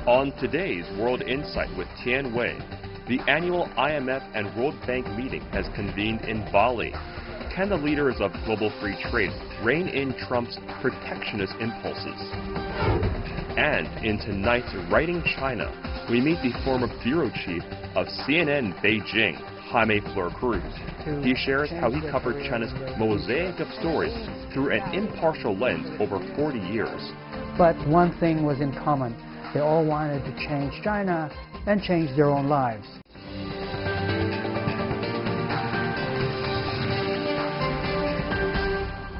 On today's World Insight with Tian Wei, the annual IMF and World Bank meeting has convened in Bali. Can the leaders of global free trade rein in Trump's protectionist impulses? And in tonight's Writing China, we meet the former bureau chief of CNN Beijing, Jaime FlorCruz. He shares how he covered China's mosaic of stories through an impartial lens over 40 years. But one thing was in common. They all wanted to change China and change their own lives.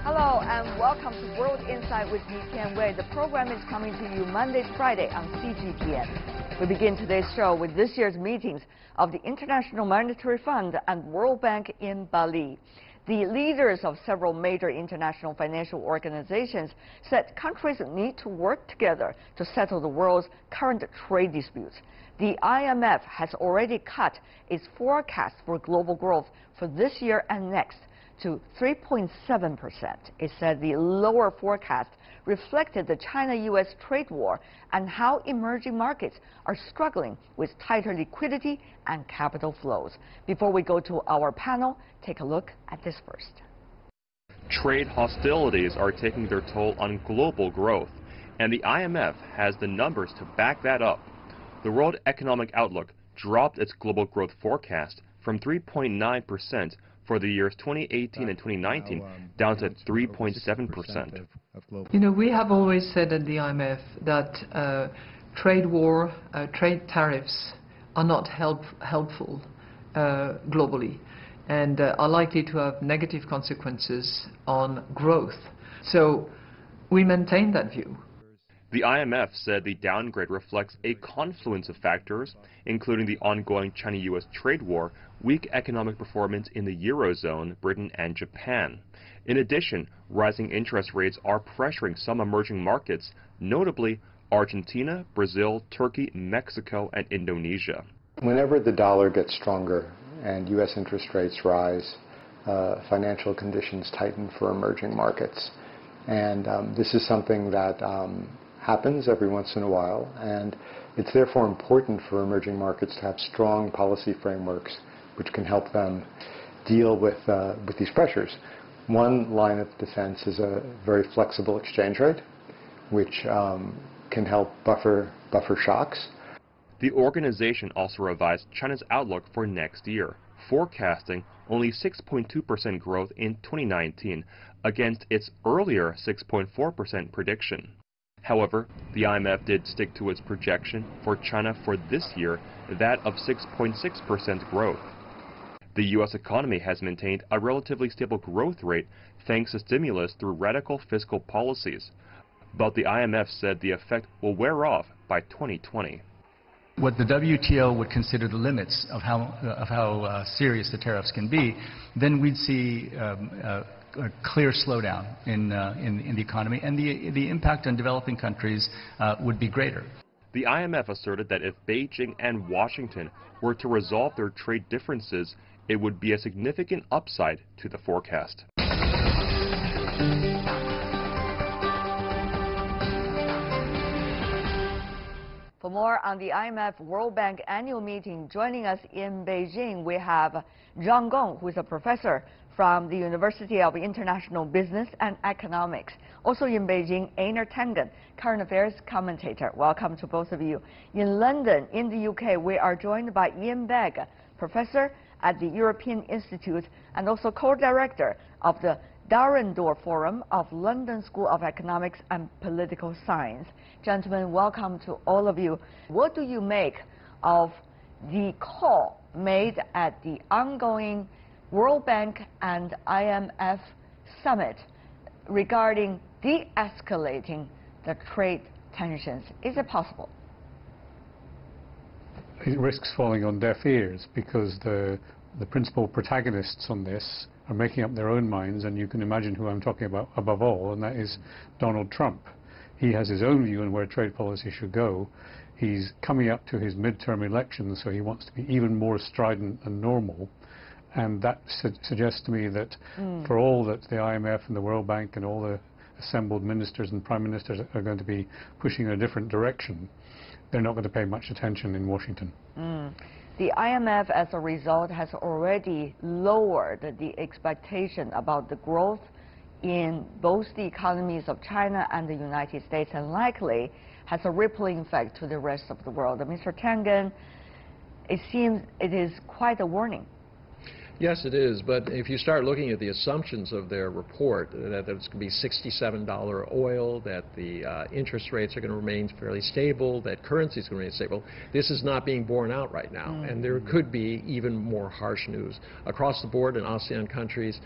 Hello and welcome to World Insight with me, Tian Wei. The program is coming to you Monday to Friday on CGTN. We begin today's show with this year's meetings of the International Monetary Fund and World Bank in Bali. The leaders of several major international financial organizations said countries need to work together to settle the world's current trade disputes. The IMF has already cut its forecast for global growth for this year and next to 3.7%. It said the lower forecast reflected the China-U.S. trade war and how emerging markets are struggling with tighter liquidity and capital flows. Before we go to our panel, take a look at this first. Trade hostilities are taking their toll on global growth, and the IMF has the numbers to back that up. The World Economic Outlook dropped its global growth forecast from 3.9% for the years 2018 and 2019 down to 3.7%. You know, we have always said at the IMF that trade war, trade tariffs are not helpful globally and are likely to have negative consequences on growth. So we maintain that view. The IMF said the downgrade reflects a confluence of factors, including the ongoing China-U.S. trade war, weak economic performance in the Eurozone, Britain, and Japan. In addition, rising interest rates are pressuring some emerging markets, notably Argentina, Brazil, Turkey, Mexico, and Indonesia. Whenever the dollar gets stronger and U.S. interest rates rise, financial conditions tighten for emerging markets. And this is something that happens every once in a while, and it's therefore important for emerging markets to have strong policy frameworks which can help them deal with these pressures. One line of defense is a very flexible exchange rate, which can help buffer shocks. The organization also revised China's outlook for next year, forecasting only 6.2% growth in 2019 against its earlier 6.4% prediction. However, the IMF did stick to its projection for China for this year, that of 6.6% growth. The U.S. economy has maintained a relatively stable growth rate thanks to stimulus through radical fiscal policies. But the IMF said the effect will wear off by 2020. What the WTO would consider the limits of how serious the tariffs can be, then we'd see a clear slowdown in the economy, and the impact on developing countries would be greater. The IMF asserted that if Beijing and Washington were to resolve their trade differences, it would be a significant upside to the forecast. For more on the IMF World Bank annual meeting, joining us in Beijing, we have Zhang Gong, who is a professor from the University of International Business and Economics. Also in Beijing, Einar Tangen, current affairs commentator. Welcome to both of you. In London, in the UK, we are joined by Ian Begg, professor at the European Institute and also co-director of the Darendorf Forum of London School of Economics and Political Science. Gentlemen, welcome to all of you. What do you make of the call made at the ongoing World Bank and IMF summit regarding de-escalating the trade tensions? Is it possible? It risks falling on deaf ears because the principal protagonists on this are making up their own minds, and you can imagine who I'm talking about above all, and that is Donald Trump. He has his own view on where trade policy should go. He's coming up to his midterm elections, so he wants to be even more strident than normal. And that suggests to me that for all that the IMF and the World Bank and all the assembled ministers and prime ministers are going to be pushing in a different direction, they're not going to pay much attention in Washington. The IMF, as a result, has already lowered the expectation about the growth in both the economies of China and the United States, and likely has a rippling effect to the rest of the world. Mr. Tangen, it seems it is quite a warning. Yes, it is, but if you start looking at the assumptions of their report, that it's going to be $67 oil, that the interest rates are going to remain fairly stable, that currency is going to remain stable, this is not being borne out right now, and there could be even more harsh news. Across the board in ASEAN countries,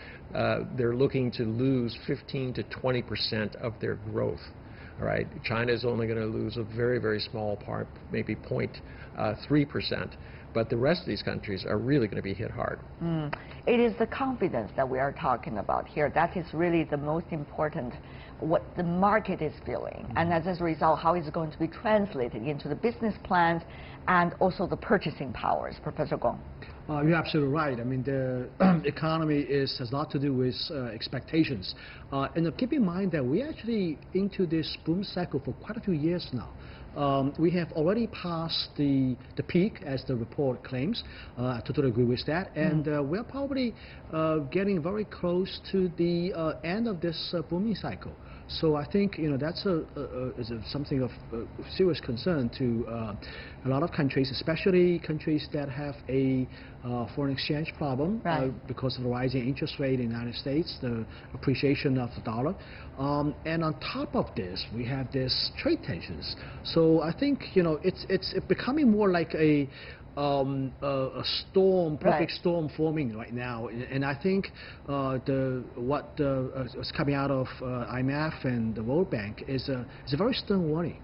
they're looking to lose 15 to 20% of their growth. All right, China is only going to lose a very, very small part, maybe 0.3%. But the rest of these countries are really going to be hit hard. It is the confidence that we are talking about here. That is really the most important, what the market is feeling. And as a result, how is it going to be translated into the business plans and also the purchasing powers? Professor Gong. You're absolutely right. I mean, the economy has a lot to do with expectations. And keep in mind that we're actually into this boom cycle for quite a few years now. We have already passed the peak, as the report claims. I totally agree with that. And we're probably getting very close to the end of this booming cycle. So I think that's something of serious concern to a lot of countries, especially countries that have a foreign exchange problem because of the rising interest rate in the United States, the appreciation of the dollar. And on top of this, we have this trade tensions. So I think it's becoming more like a storm, perfect storm forming right now, and I think what is coming out of IMF and the World Bank is a very stern warning.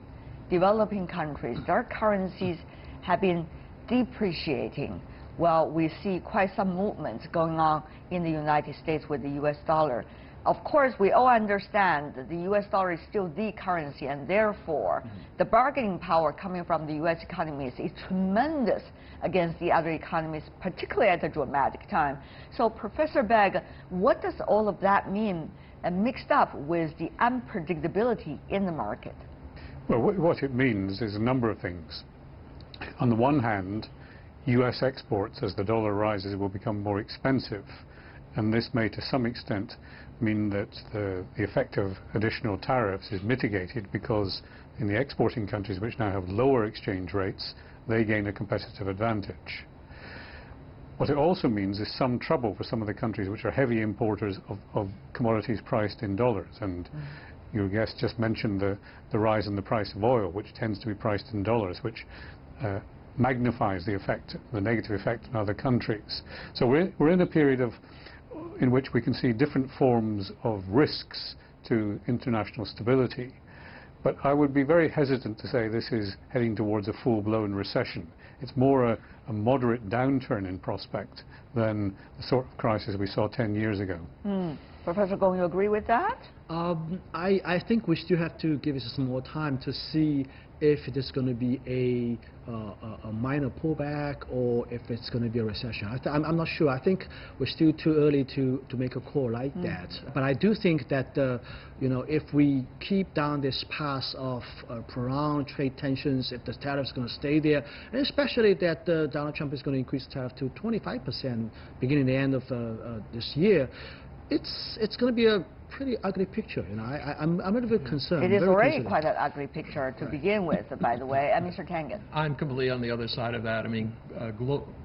Developing countries, their currencies have been depreciating. Well, we see quite some movements going on in the United States with the U.S. dollar. Of course, we all understand that the U.S. dollar is still the currency, and therefore the bargaining power coming from the U.S. economy is tremendous against the other economies, particularly at a dramatic time. So, Professor Begg, what does all of that mean mixed up with the unpredictability in the market? Well, what it means is a number of things. On the one hand, U.S. exports, as the dollar rises, will become more expensive, and this may to some extent mean that the effect of additional tariffs is mitigated, because in the exporting countries which now have lower exchange rates, they gain a competitive advantage. What it also means is some trouble for some of the countries which are heavy importers of commodities priced in dollars, and your guest just mentioned the rise in the price of oil, which tends to be priced in dollars, which magnifies the negative effect in other countries. So we're in a period in which we can see different forms of risks to international stability. But I would be very hesitant to say this is heading towards a full-blown recession. It's more a moderate downturn in prospect than the sort of crisis we saw 10 years ago. Professor Gong, you agree with that? I think we still have to give it some more time to see if it is going to be a minor pullback or if it's going to be a recession. I'm not sure. I think we're still too early to make a call like that. But I do think that if we keep down this path of prolonged trade tensions, if the tariffs are going to stay there, and especially that Donald Trump is going to increase the tariff to 25% beginning the end of this year, it's going to be a pretty ugly picture. I'm a little bit concerned. It is already quite an ugly picture to begin with, by the way. Mr. Tangen. I'm completely on the other side of that. I mean,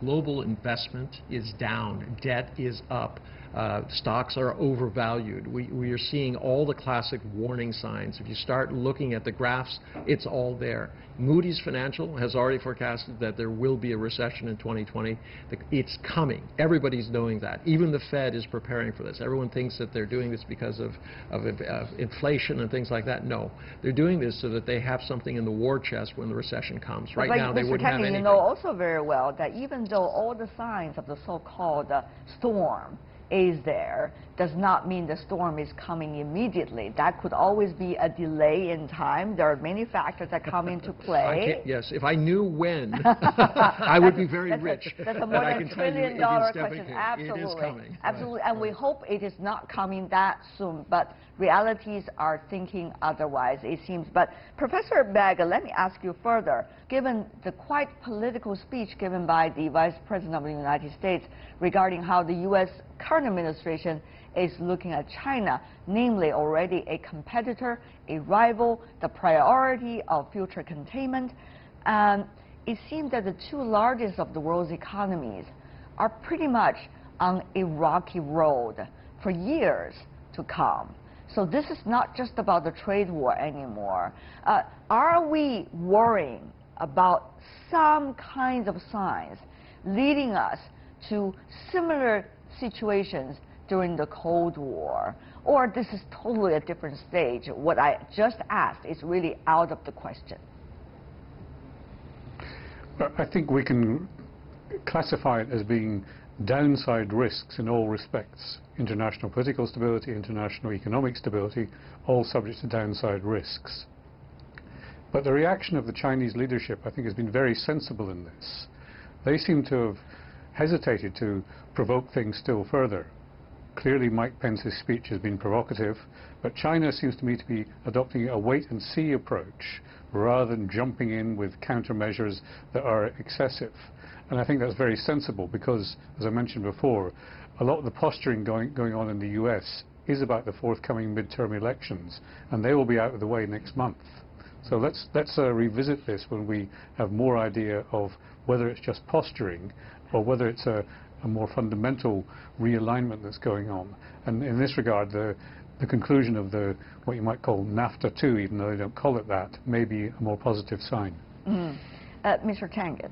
global investment is down, debt is up, stocks are overvalued. We are seeing all the classic warning signs. If you start looking at the graphs, it's all there. Moody's Financial has already forecasted that there will be a recession in 2020. It's coming. Everybody's knowing that. Even the Fed is preparing for this. Everyone thinks that they're doing this because of inflation and things like that. No, they're doing this so that they have something in the war chest when the recession comes. Right now, they wouldn't have anything. You know also very well that even though all the signs of the so-called storm is there, does not mean the storm is coming immediately. That could always be a delay in time. There are many factors that come into play. Yes, if I knew when, I would be very rich. That's a more than $1 trillion question. Absolutely. It is coming. Absolutely. And we hope it is not coming that soon. But realities are thinking otherwise, it seems. But Professor Begg, let me ask you further. Given the quite political speech given by the Vice President of the United States regarding how the U.S. current administration is looking at China, namely already a competitor, a rival, the priority of future containment, it seems that the two largest of the world's economies are pretty much on a rocky road for years to come. So this is not just about the trade war anymore. Are we worrying about some kinds of signs leading us to similar situations during the Cold War? Or this is totally a different stage? What I just asked is really out of the question. I think we can classify it as being downside risks in all respects. International political stability, international economic stability, all subject to downside risks. But the reaction of the Chinese leadership, I think, has been very sensible in this. They seem to have hesitated to provoke things still further. Clearly Mike Pence's speech has been provocative, but China seems to me to be adopting a wait-and-see approach rather than jumping in with countermeasures that are excessive. And I think that's very sensible because, as I mentioned before, a lot of the posturing going on in the US is about the forthcoming midterm elections, and they will be out of the way next month. So let's revisit this when we have more idea of whether it's just posturing or whether it's a more fundamental realignment that's going on. And in this regard, the conclusion of what you might call NAFTA 2, even though they don't call it that, may be a more positive sign. Mr. Tangen.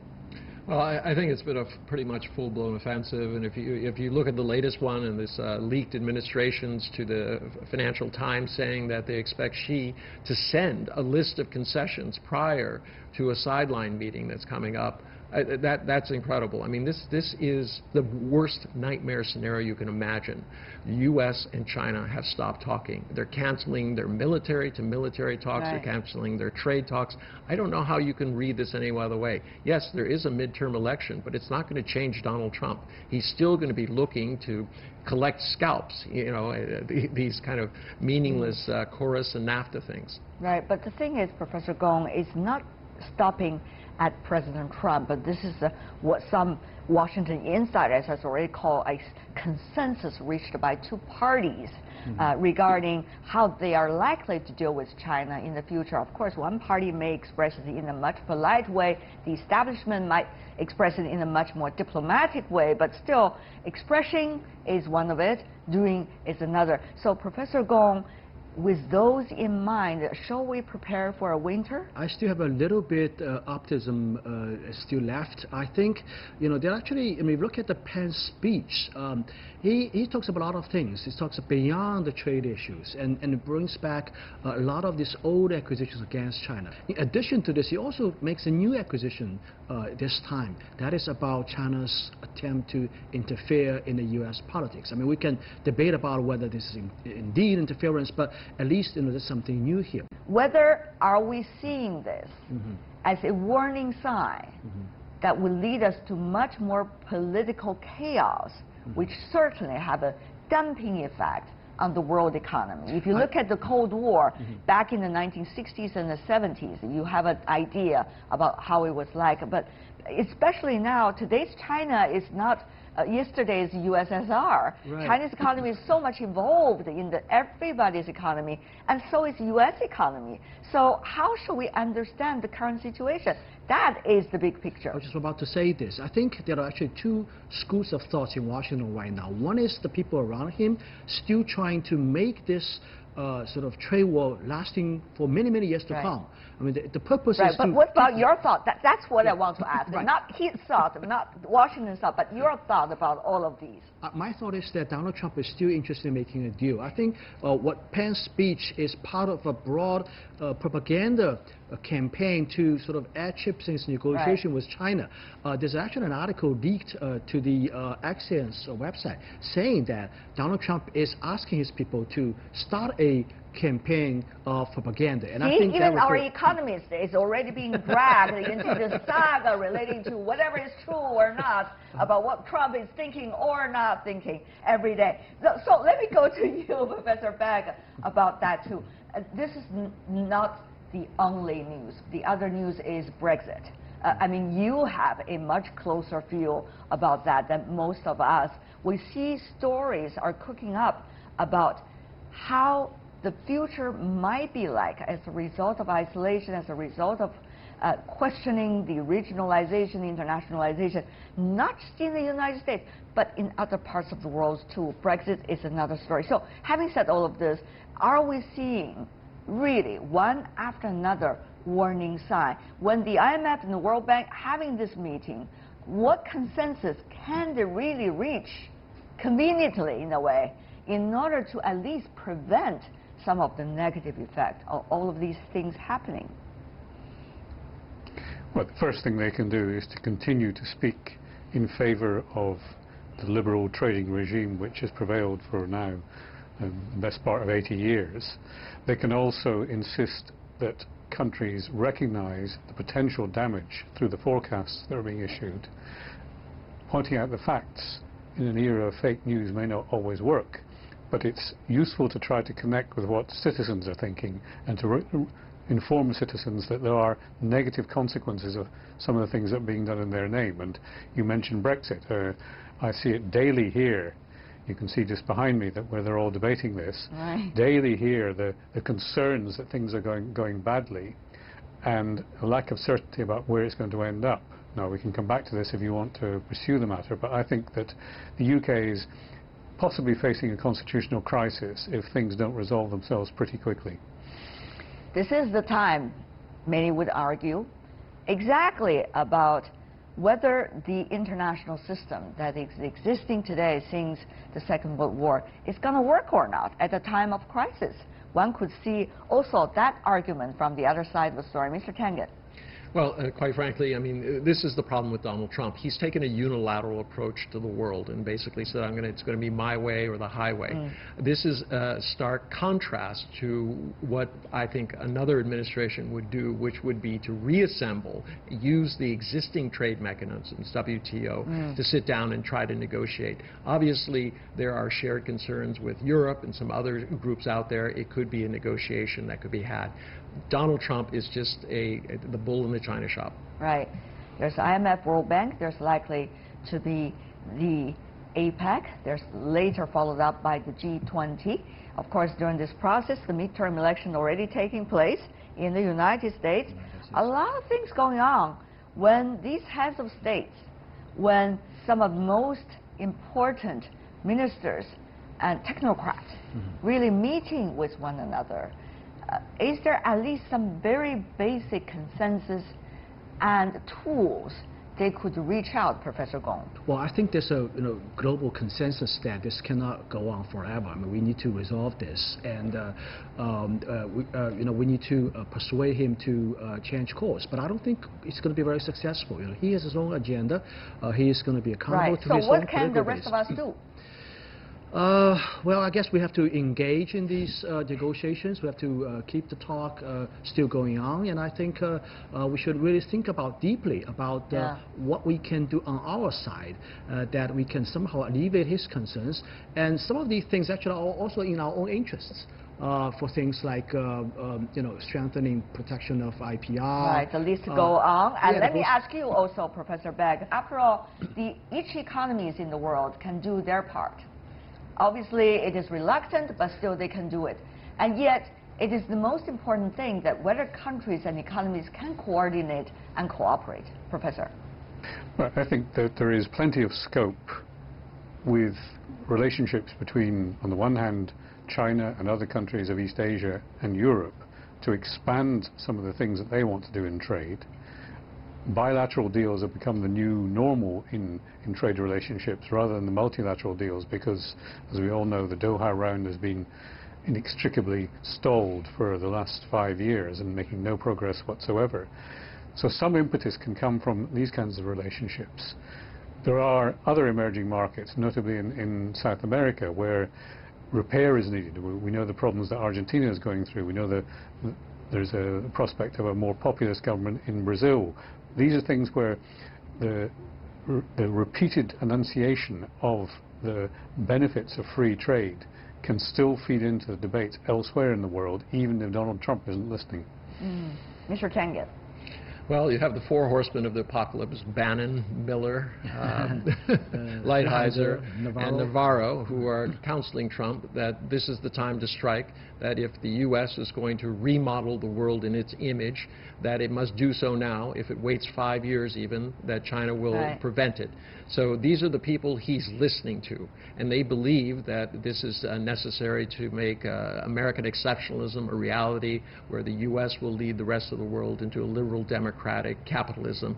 Well, I think it's been a pretty much full-blown offensive, and if you look at the latest one and this leaked administrations to the Financial Times saying that they expect Xi to send a list of concessions prior to a sideline meeting that's coming up, that's incredible. I mean, this is the worst nightmare scenario you can imagine. The U.S. and China have stopped talking. They're canceling their military-to-military talks. Right. They're canceling their trade talks. I don't know how you can read this any other way. Yes, there is a midterm election, but it's not going to change Donald Trump. He's still going to be looking to collect scalps, you know, these kind of meaningless chorus and NAFTA things. Right, but the thing is, Professor Gong, is not stopping at President Trump, but this is what some Washington insiders has already called a consensus reached by two parties regarding how they are likely to deal with China in the future. Of course, one party may express it in a much polite way, the establishment might express it in a much more diplomatic way, but still, expressing is one of it, doing is another. So, Professor Gong, with those in mind, shall we prepare for a winter? I still have a little bit optimism still left. I think, you know, there actually, I mean, look at the Pence speech. He talks about a lot of things. He talks beyond the trade issues and it brings back a lot of these old acquisitions against China. In addition to this, he also makes a new acquisition this time. That is about China's attempt to interfere in the U.S. politics. I mean, we can debate about whether this is indeed interference, but at least, you know, there's something new here. Whether are we seeing this as a warning sign that will lead us to much more political chaos, which certainly have a damping effect on the world economy. If you look at the Cold War back in the 1960s and the 70s, you have an idea about how it was like. But especially now, today's China is not yesterday's USSR. Right. China's economy is so much involved in everybody's economy, and so is the U.S. economy. So how should we understand the current situation? That is the big picture. I was just about to say this. I think there are actually two schools of thoughts in Washington right now. One is the people around him still trying to make this sort of trade war lasting for many, many years to come. I mean, the purpose is but what about your thought? That's what I want to ask. Not his thought, not Washington's thought, but your thought about all of these. My thought is that Donald Trump is still interested in making a deal. I think what Pence's speech is part of a broad propaganda campaign to sort of add chips in its negotiation with China. There's actually an article leaked to the Axios website saying that Donald Trump is asking his people to start a campaign of propaganda. And I think even our economist is already being dragged into the saga relating to whatever is true or not about what Trump is thinking or not thinking every day. So let me go to you, Professor Beck, about that too. This is not the only news. The other news is Brexit. I mean, you have a much closer feel about that than most of us. We see stories are cooking up about how the future might be like as a result of isolation, as a result of questioning the regionalization, the internationalization, not just in the United States, but in other parts of the world too. Brexit is another story. So having said all of this, are we seeing really one after another warning sign? When the IMF and the World Bank having this meeting, what consensus can they really reach conveniently in a way in order to at least prevent some of the negative effect of all of these things happening? Well, the first thing they can do is to continue to speak in favor of the liberal trading regime which has prevailed for now the best part of 80 years. They can also insist that countries recognize the potential damage through the forecasts that are being issued. Pointing out the facts in an era of fake news may not always work, but it's useful to try to connect with what citizens are thinking and to inform citizens that there are negative consequences of some of the things that are being done in their name. And you mentioned Brexit. I see it daily here. You can see just behind me that where they're all debating this. Right. Daily here, the concerns that things are going badly and a lack of certainty about where it's going to end up. Now, we can come back to this if you want to pursue the matter, but I think that the UK is possibly facing a constitutional crisis if things don't resolve themselves pretty quickly. This is the time, many would argue, exactly about whether the international system that is existing today since the Second World War is going to work or not at a time of crisis. One could see also that argument from the other side of the story. Mr. Tengen. Well, quite frankly, I mean, this is the problem with Donald Trump. He's taken a unilateral approach to the world and basically said, it's going to be my way or the highway. This is a stark contrast to what I think another administration would do, which would be to reassemble, use the existing trade mechanisms, WTO, to sit down and try to negotiate. Obviously, there are shared concerns with Europe and some other groups out there. It could be a negotiation that could be had. Donald Trump is just the bull in the china shop. Right. There's IMF, World Bank. There's likely to be the APEC. There's later followed up by the G20. Of course, during this process, the midterm election already taking place in the United States. A lot of things going on when these heads of states, when some of the most important ministers and technocrats really meeting with one another. Is there at least some very basic consensus and tools they could reach out, Professor Gong? Well, I think there's a global consensus that this cannot go on forever. I mean, we need to resolve this, and we need to persuade him to change course. But I don't think it's going to be very successful. He has his own agenda. He is going to be accountable to his own political base. So what can the rest of us do? Well, I guess we have to engage in these negotiations. We have to keep the talk still going on, and I think we should really think deeply about what we can do on our side that we can somehow alleviate his concerns. And some of these things actually are also in our own interests. For things like strengthening protection of IPR. Right, the list go on. And let me ask you also, Professor Beck. After all, each economies in the world can do their part. Obviously, it is reluctant, but still they can do it. And yet, it is the most important thing that whether countries and economies can coordinate and cooperate. Professor? Well, I think that there is plenty of scope with relationships between, on the one hand, China and other countries of East Asia and Europe to expand some of the things that they want to do in trade. Bilateral deals have become the new normal in trade relationships rather than the multilateral deals because, as we all know, the Doha round has been inextricably stalled for the last 5 years and making no progress whatsoever. So some impetus can come from these kinds of relationships. There are other emerging markets, notably in South America, where repair is needed. We know the problems that Argentina is going through. We know that there's a prospect of a more populist government in Brazil. These are things where the repeated enunciation of the benefits of free trade can still feed into the debates elsewhere in the world, even if Donald Trump isn't listening. Mr. Tengen. Well, you have the four horsemen of the apocalypse: Bannon, Miller, Lighthizer, and Navarro, who are counseling Trump that this is the time to strike, that if the U.S. is going to remodel the world in its image, that it must do so now. If it waits 5 years even, that China will prevent it. So these are the people he's listening to, and they believe that this is necessary to make American exceptionalism a reality, where the U.S. will lead the rest of the world into a liberal democratic capitalism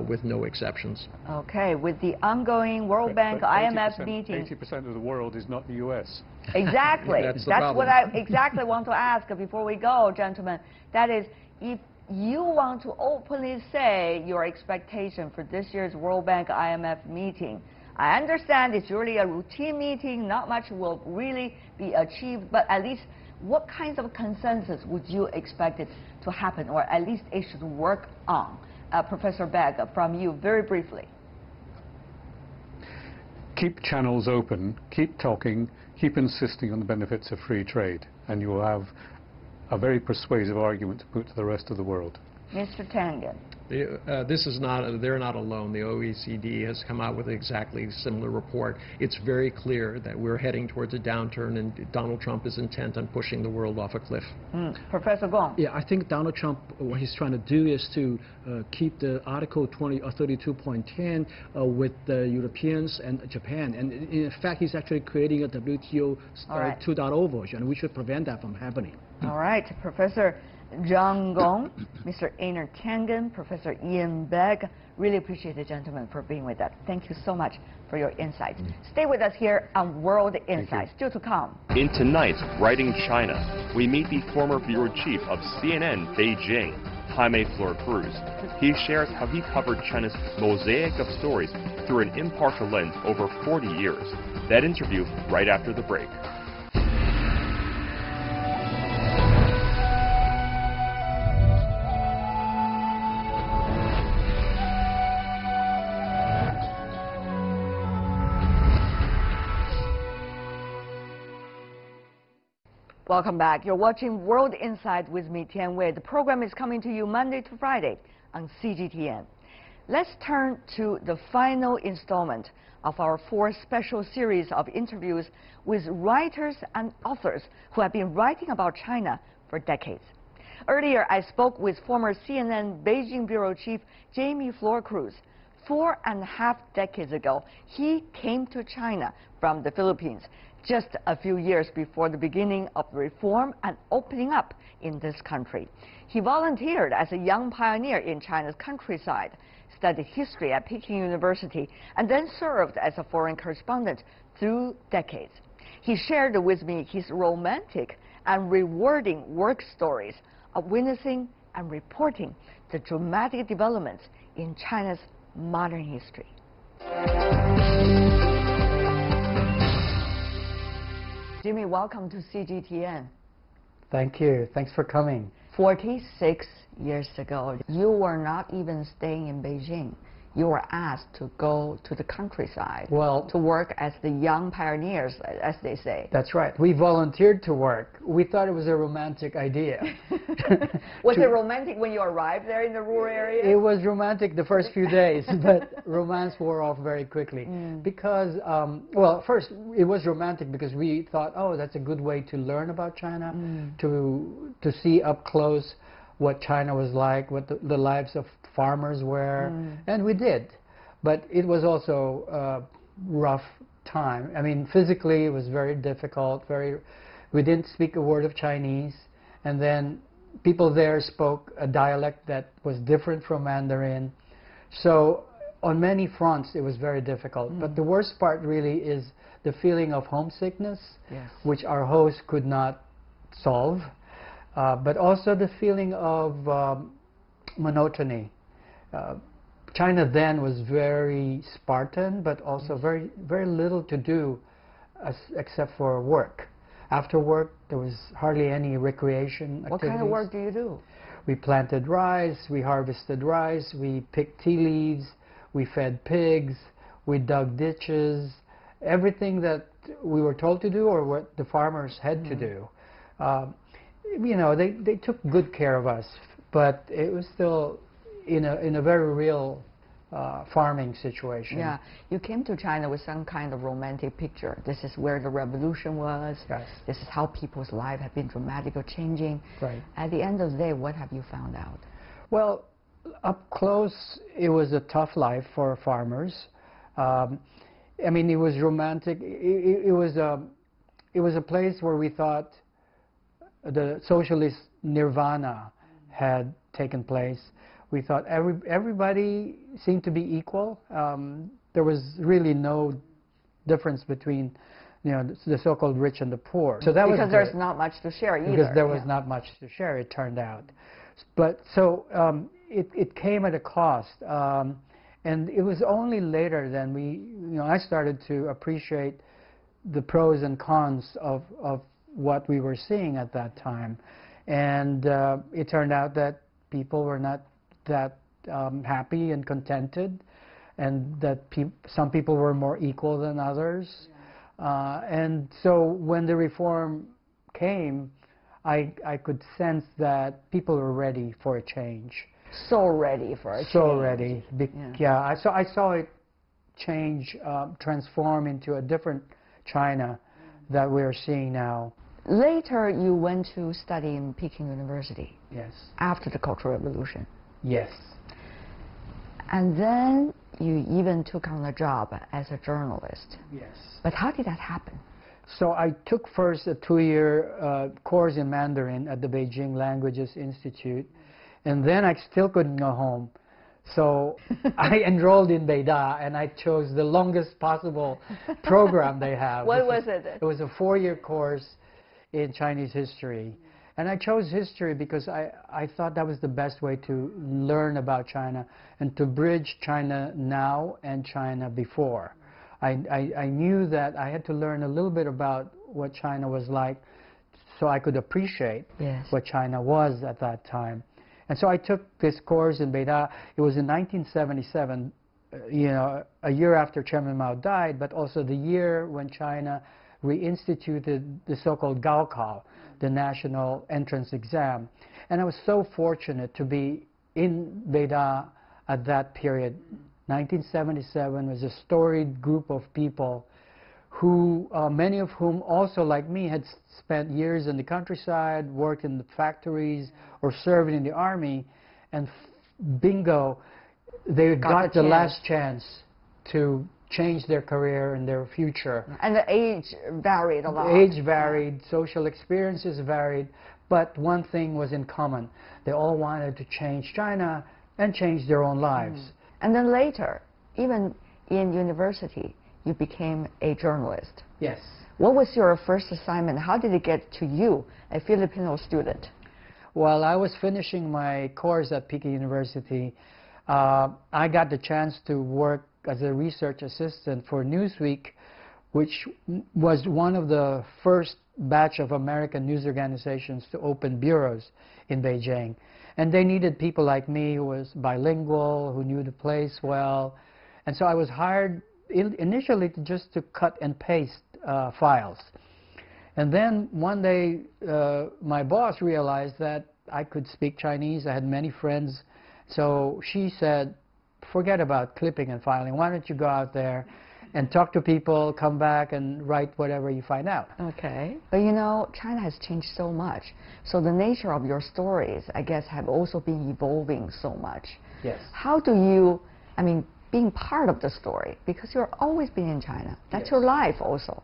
with no exceptions. Okay, with the ongoing World Bank, IMF meeting. 80% of the world is not the U.S. Exactly. That's what I exactly want to ask before we go, gentlemen. That is, if you want to openly say your expectation for this year's World Bank IMF meeting, I understand it's really a routine meeting, not much will really be achieved, but at least what kinds of consensus would you expect it to happen, or at least it should work on? Professor Begg, from you, very briefly. Keep channels open, keep talking, keep insisting on the benefits of free trade, and you will have a very persuasive argument to put to the rest of the world. Mr. Tengen. This is not, they're not alone. The OECD has come out with exactly a similar report. It's very clear that we're heading towards a downturn, and Donald Trump is intent on pushing the world off a cliff. Professor Gong. Yeah, I think Donald Trump, what he's trying to do is to keep the Article 20 or 32.10 with the Europeans and Japan. And in fact, he's actually creating a WTO 2.0 version, and we should prevent that from happening. All right, Professor Zhang Gong, Mr. Einar Tengen, Professor Ian Begg. Really appreciate the gentlemen for being with us. Thank you so much for your insights. Stay with us here on World Insights. Still to come. In tonight's Writing China, we meet the former bureau chief of CNN Beijing, Jaime FlorCruz. He shares how he covered China's mosaic of stories through an impartial lens over 40 years. That interview right after the break. Welcome back. You're watching World Insight with me, Tian Wei. The program is coming to you Monday to Friday on CGTN. Let's turn to the final installment of our 4 special series of interviews with writers and authors who have been writing about China for decades. Earlier, I spoke with former CNN Beijing bureau chief Jaime FlorCruz. 4.5 decades ago, he came to China from the Philippines, just a few years before the beginning of reform and opening up in this country. He volunteered as a young pioneer in China's countryside, studied history at Peking University, and then served as a foreign correspondent through decades. He shared with me his romantic and rewarding work stories of witnessing and reporting the dramatic developments in China's modern history. Jimmy, welcome to CGTN. Thank you. Thanks for coming. 46 years ago, you were not even staying in Beijing. You were asked to go to the countryside, to work as the young pioneers, as they say. That's right. We volunteered to work. We thought it was a romantic idea. Was it romantic when you arrived there in the rural area? It was romantic the first few days, but romance wore off very quickly. Because, well, first, it was romantic because we thought, oh, that's a good way to learn about China, to see up close what China was like, what the lives of farmers were, and we did. But it was also a rough time. I mean, physically it was very difficult. We didn't speak a word of Chinese, and then people there spoke a dialect that was different from Mandarin. So on many fronts, it was very difficult. But the worst part really is the feeling of homesickness, which our host could not solve, but also the feeling of monotony. China then was very Spartan, but also very little to do except for work. After work, there was hardly any recreation activities. What kind of work do you do? We planted rice, we harvested rice, we picked tea leaves, we fed pigs, we dug ditches, everything that we were told to do or what the farmers had to do. You know, they took good care of us, but it was still in a very real farming situation. Yeah, you came to China with some kind of romantic picture. This is where the revolution was. Yes. This is how people's lives have been dramatically changing. Right. At the end of the day, what have you found out? Well, up close, it was a tough life for farmers. I mean, it was romantic. It was a place where we thought the socialist nirvana had taken place. We thought everybody seemed to be equal. There was really no difference between, you know, the so-called rich and the poor. So that was because there's not much to share either. Because there was not much to share, it turned out. But so it came at a cost, and it was only later than I started to appreciate the pros and cons of what we were seeing at that time, and it turned out that people were not that happy and contented, and that some people were more equal than others. And so when the reform came, I could sense that people were ready for a change. So ready for a change. So ready. Yeah, I saw it change, transform into a different China that we're seeing now. Later, you went to study in Peking University. Yes. After the Cultural Revolution. Yes. And then you even took on a job as a journalist. Yes. But how did that happen? So I took first a 2-year course in Mandarin at the Beijing Languages Institute, and then I still couldn't go home. So I enrolled in Beida, and I chose the longest possible program they have. What was it? It was a 4-year course in Chinese history. And I chose history because I thought that was the best way to learn about China and to bridge China now and China before. I knew that I had to learn a little bit about what China was like so I could appreciate what China was at that time. And so I took this course in Beida. It was in 1977, you know, a year after Chairman Mao died, but also the year when China reinstituted the so-called Gaokao, the national entrance exam. And I was so fortunate to be in Beida at that period. 1977 was a storied group of people who, many of whom also, like me, had spent years in the countryside, worked in the factories, or served in the army, and bingo, they got the last chance to change their career and their future. And the age varied a lot. The age varied, social experiences varied, but one thing was in common. They all wanted to change China and change their own lives. And then later, even in university, you became a journalist. Yes. What was your first assignment? How did it get to you, a Filipino student? While I was finishing my course at Peking University, I got the chance to work as a research assistant for Newsweek, which was one of the first batch of American news organizations to open bureaus in Beijing. And they needed people like me who was bilingual, who knew the place well. And so I was hired initially just to cut and paste files. And then one day, my boss realized that I could speak Chinese. I had many friends. So she said, forget about clipping and filing. Why don't you go out there and talk to people, come back and write whatever you find out. Okay. But you know, China has changed so much. So the nature of your stories, I guess, have also been evolving so much. Yes. How do you, I mean, being part of the story, because you're always been in China. That's your life also.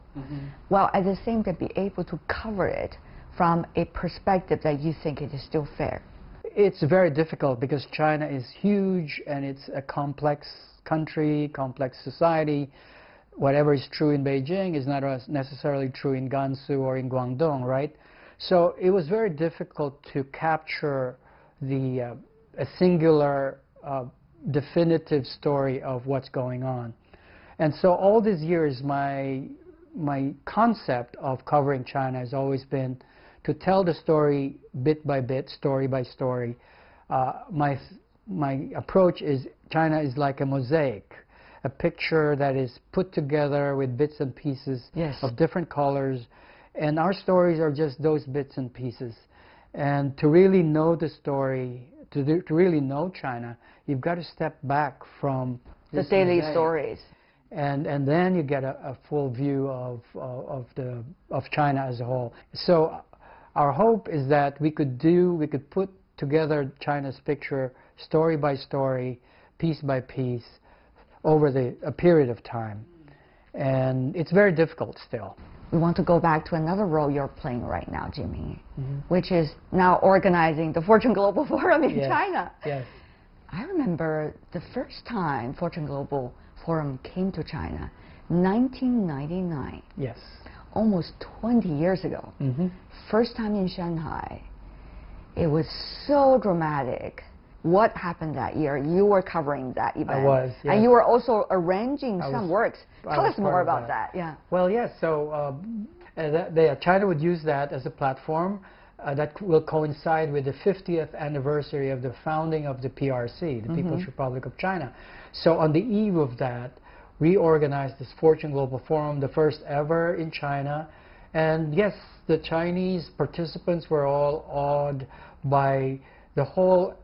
While at the same time be able to cover it from a perspective that you think it is still fair. It's very difficult because China is huge and it's a complex country, complex society. Whatever is true in Beijing is not necessarily true in Gansu or in Guangdong, right? So it was very difficult to capture a singular, definitive story of what's going on. And so all these years, my concept of covering China has always been to tell the story bit by bit, story by story. My approach is China is like a mosaic, a picture that is put together with bits and pieces of different colors, and our stories are just those bits and pieces. And to really know the story, to really know China, you've got to step back from the daily stories. And then you get a full view of China as a whole. So our hope is that we could put together China's picture story by story, piece by piece, over a period of time. And it's very difficult still. We want to go back to another role you're playing right now, Jimmy, which is now organizing the Fortune Global Forum in China. Yes. I remember the first time Fortune Global Forum came to China, 1999. Yes. Almost 20 years ago. First time in Shanghai. It was so dramatic. What happened that year? You were covering that event. I was, yes. And you were also arranging some works. Tell us more about that. Yeah. Well, yes. So China would use that as a platform that will coincide with the 50th anniversary of the founding of the PRC, the People's Republic of China. So on the eve of that, we organized this Fortune Global Forum, the first ever in China. And yes, the Chinese participants were all awed by the whole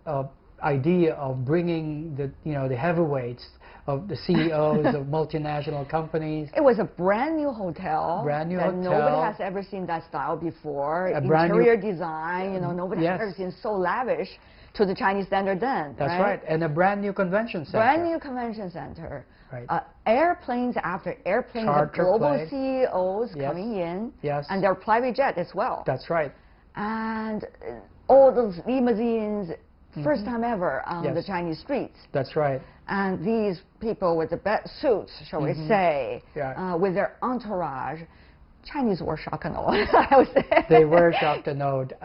idea of bringing the heavyweights of the CEOs of multinational companies. It was a brand new hotel. Brand new that hotel. Nobody has ever seen that style before. Interior design, nobody has ever seen so lavish to the Chinese standard then. That's right. And a brand new convention center. Brand new convention center. Right. Airplanes after airplanes of global CEOs coming in. Yes. And their private jet as well. That's right. And all those limousines, first time ever on the Chinese streets. That's right. And these people with the best suits, shall we say, with their entourage, Chinese were shocked and awed, I would say. They were shocked and awed.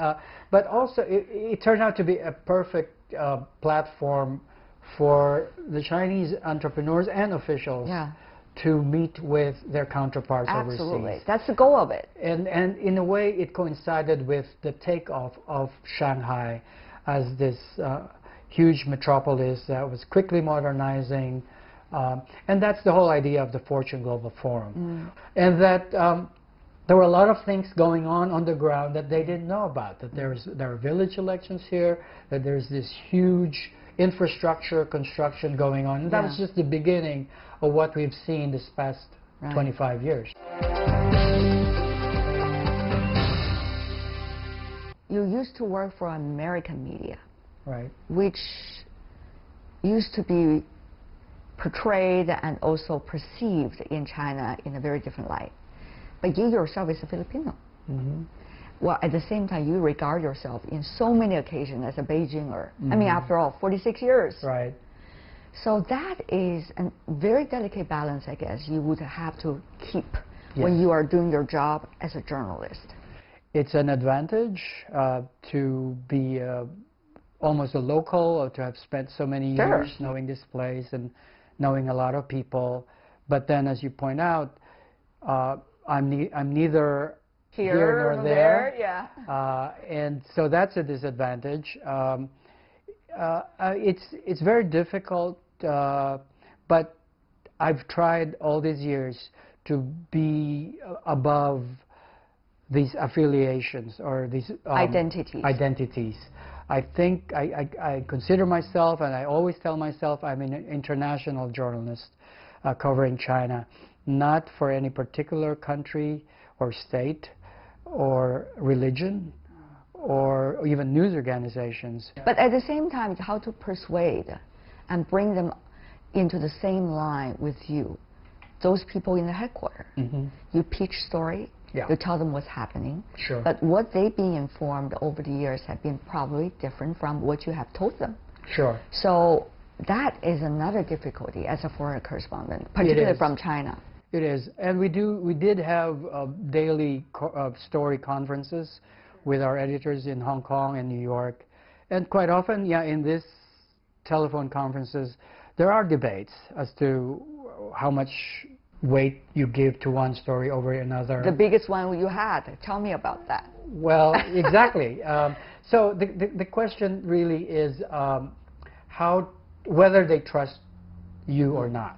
But also, it turned out to be a perfect platform for the Chinese entrepreneurs and officials to meet with their counterparts overseas. Absolutely. That's the goal of it. And in a way, it coincided with the takeoff of Shanghai as this huge metropolis that was quickly modernizing. And that's the whole idea of the Fortune Global Forum. And that there were a lot of things going on the ground that they didn't know about, that there are village elections here, that there's this huge infrastructure construction going on. And that was just the beginning of what we've seen this past 25 years. You used to work for American media, right, which used to be portrayed and also perceived in China in a very different light. But you yourself is a Filipino. Well, at the same time, you regard yourself in so many occasions as a Beijinger. I mean, after all, 46 years. Right. So that is a very delicate balance, I guess, you would have to keep when you are doing your job as a journalist. It's an advantage to be almost a local, or to have spent so many years knowing this place and knowing a lot of people. But then, as you point out, I'm neither here nor there. And so that's a disadvantage. It's very difficult, but I've tried all these years to be above these affiliations or these identities. I think I consider myself, and I always tell myself, I'm an international journalist covering China, not for any particular country or state or religion or even news organizations. But at the same time, it's how to persuade and bring them into the same line with you, those people in the headquarters. You pitch story, Yeah. You tell them what's happening. Sure. But what they've been informed over the years have been probably different from what you have told them. Sure. So that is another difficulty as a foreign correspondent, particularly from China. It is, and we did have daily story conferences with our editors in Hong Kong and New York, and quite often, yeah, in these telephone conferences, there are debates as to how much weight you give to one story over another. The biggest one you had. Tell me about that. Well, exactly. So the question really is whether they trust you or not.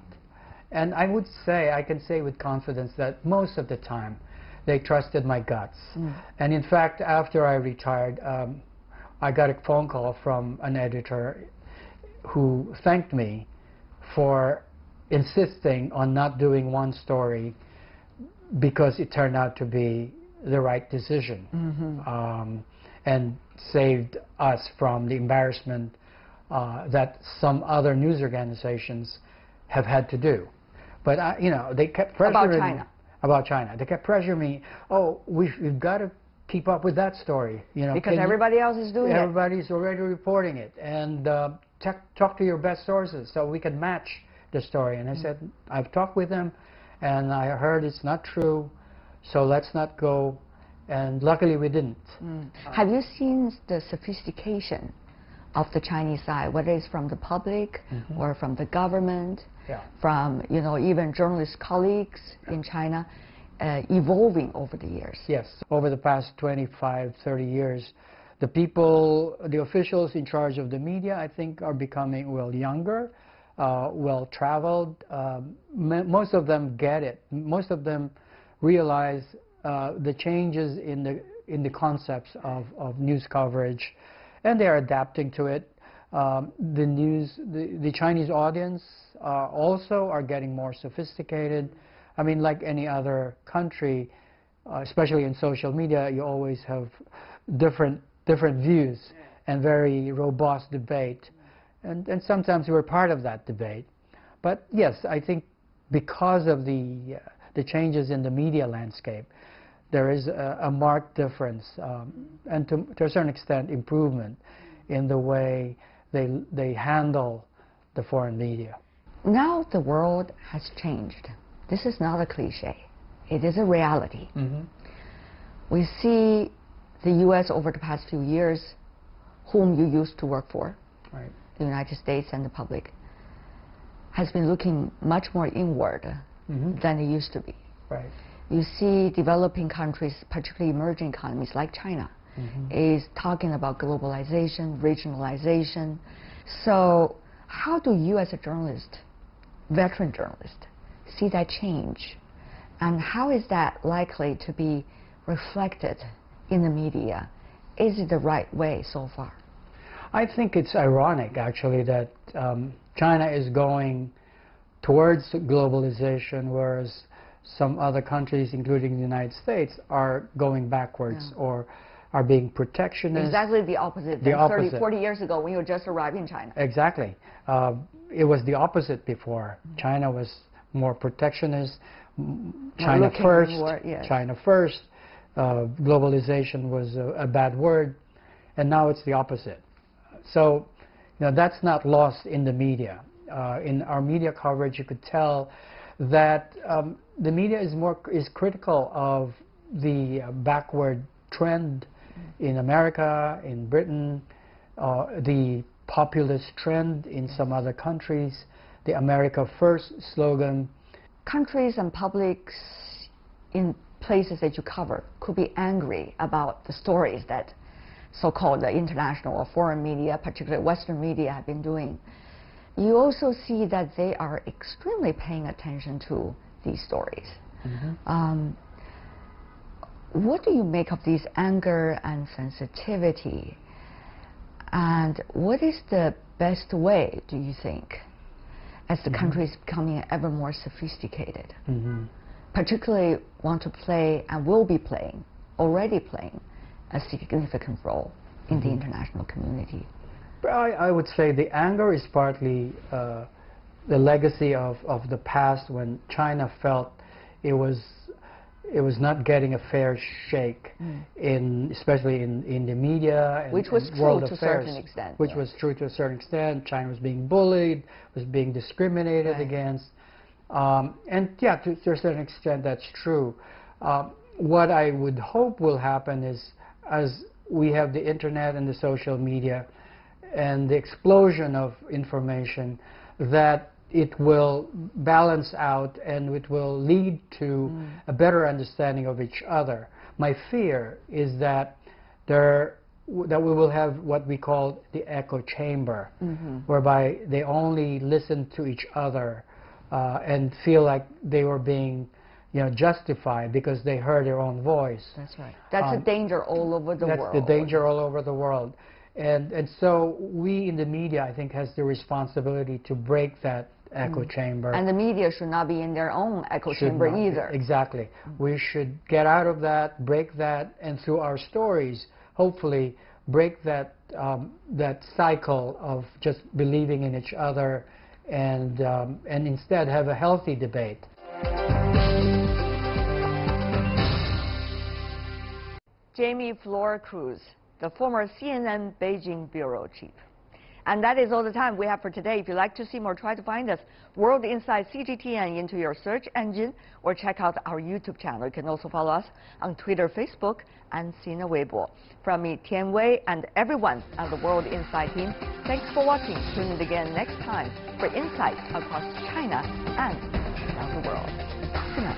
And I would say, I can say with confidence that most of the time they trusted my guts. And in fact, after I retired, I got a phone call from an editor who thanked me for insisting on not doing one story because it turned out to be the right decision, and saved us from the embarrassment that some other news organizations have had to do. But you know, they kept pressuring about China. They kept pressuring me. Oh, we've got to keep up with that story, you know, because everybody else is doing it. Everybody's already reporting it, and talk to your best sources so we can match the story. And I said, I've talked with them, and I heard it's not true, so let's not go. And luckily, we didn't. Have you seen the sophistication of the Chinese side, whether it's from the public or from the government, from even journalist colleagues in China, evolving over the years? Yes, over the past 25, 30 years, the people, the officials in charge of the media, I think, are becoming younger, well-traveled. Most of them get it. Most of them realize the changes in the concepts of news coverage, and they are adapting to it. The Chinese audience also are getting more sophisticated. I mean, like any other country, especially in social media, you always have different views and very robust debate, and sometimes we're part of that debate. But yes, I think because of the changes in the media landscape, there is a marked difference, and to a certain extent, improvement in the way they handle the foreign media. Now the world has changed. This is not a cliche. It is a reality. We see the U.S. over the past few years, whom you used to work for, the United States and the public, has been looking much more inward than it used to be. You see developing countries, particularly emerging economies like China, is talking about globalization, regionalization. So how do you as a journalist, veteran journalist, see that change? And how is that likely to be reflected in the media? Is it the right way so far? I think it's ironic, actually, that China is going towards globalization, whereas some other countries, including the United States, are going backwards or are being protectionist. Exactly the opposite. The opposite. 30, 40 years ago when you just arrived in China. Exactly. It was the opposite before. China was more protectionist. China first. China first. Globalization was a bad word, and now it's the opposite. So, that's not lost in the media. In our media coverage, you could tell that the media is critical of the backward trend in America, in Britain, the populist trend in some other countries, the America First slogan. Countries and publics in places that you cover could be angry about the stories that so-called international or foreign media, particularly Western media, have been doing. You also see that they are extremely paying attention to these stories. What do you make of these anger and sensitivity? And what is the best way, do you think, as the country is becoming ever more sophisticated, particularly want to play and will be playing, already playing, a significant role in the international community? I would say the anger is partly the legacy of the past, when China felt it was it was not getting a fair shake, especially in the media and which was and true world to a affairs, certain extent. which was true to a certain extent. China was being bullied, was being discriminated against, and yeah, to a certain extent that's true. What I would hope will happen is, as we have the internet and the social media and the explosion of information, that it will balance out and it will lead to a better understanding of each other. My fear is that we will have what we call the echo chamber, whereby they only listen to each other and feel like they were being justified because they heard their own voice. That's right. That's a danger all over the world. That's the danger all over the world. And so we in the media, I think, has the responsibility to break that echo chamber. And the media should not be in their own echo chamber either. Exactly. We should get out of that, break that, and through our stories, hopefully break that that cycle of just believing in each other, and instead have a healthy debate. Jaime FlorCruz, the former CNN Beijing bureau chief. And that is all the time we have for today. If you'd like to see more, try to find us World Insight CGTN into your search engine, or check out our YouTube channel. You can also follow us on Twitter, Facebook, and Sina Weibo. From me, Tian Wei, and everyone on the World Insight team, thanks for watching. Tune in again next time for insights across China and around the world. Good night.